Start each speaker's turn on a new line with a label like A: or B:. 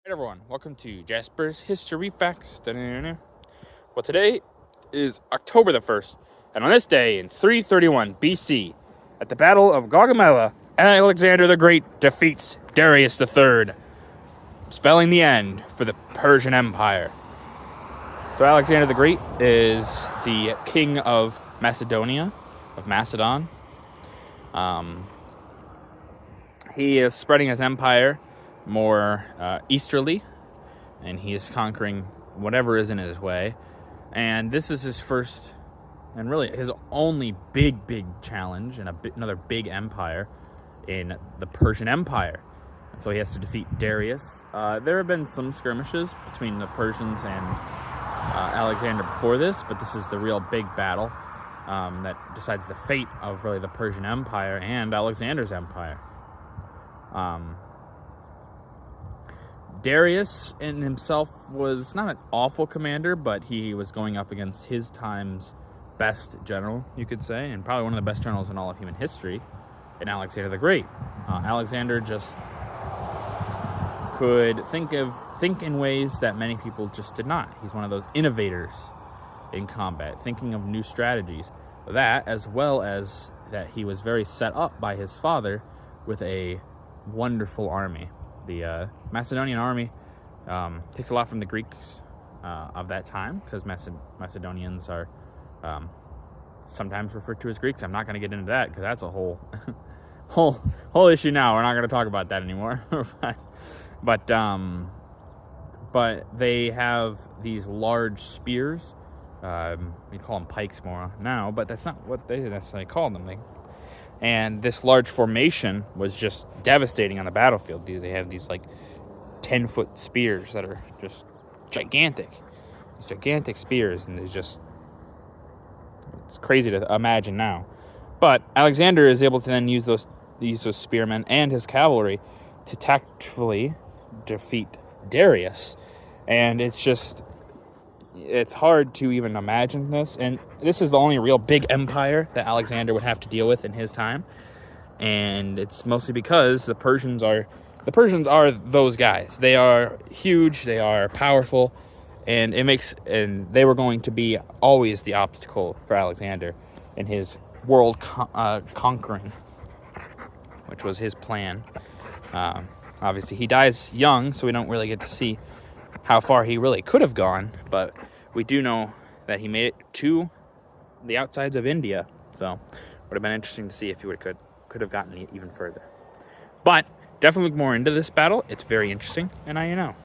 A: Hey everyone, welcome to Jasper's History Facts. Well, today is October the 1st, and on this day in 331 BC, at the Battle of Gaugamela, Alexander the Great defeats Darius III, spelling the end for the Persian Empire. So Alexander the Great is the king of Macedonia, of Macedon. He is spreading his empire more easterly, and he is conquering whatever is in his way. And this is his first and really his only big challenge in another big empire in the Persian Empire. And so he has to defeat Darius. There have been some skirmishes between the Persians and Alexander before this, but this is the real big battle that decides the fate of really the Persian Empire and Alexander's empire. Darius in himself was not an awful commander, but he was going up against his time's best general, you could say, and probably one of the best generals in all of human history, in Alexander the Great. Alexander just could think in ways that many people just did not. He's one of those innovators in combat, thinking of new strategies. That, as well as that he was very set up by his father with a wonderful army. The Macedonian army takes a lot from the Greeks of that time, because Macedonians are sometimes referred to as Greeks. I'm not going to get into that because that's a whole issue now. We're not going to talk about that anymore. but they have these large spears. We call them pikes more now, but that's not what they necessarily call them. And this large formation was just devastating on the battlefield. They have these 10-foot spears that are just gigantic. These gigantic spears, and it's crazy to imagine now. But Alexander is able to then use those spearmen and his cavalry to tactfully defeat Darius. And it's hard to even imagine this, and this is the only real big empire that Alexander would have to deal with in his time, and it's mostly because the Persians are those guys. They are huge, they are powerful, and they were going to be always the obstacle for Alexander in his world conquering, which was his plan. Obviously, he dies young, so we don't really get to see how far he really could have gone, but we do know that he made it to the outsides of India. So would have been interesting to see if he could have gotten even further. But definitely look more into this battle. It's very interesting, and now you know.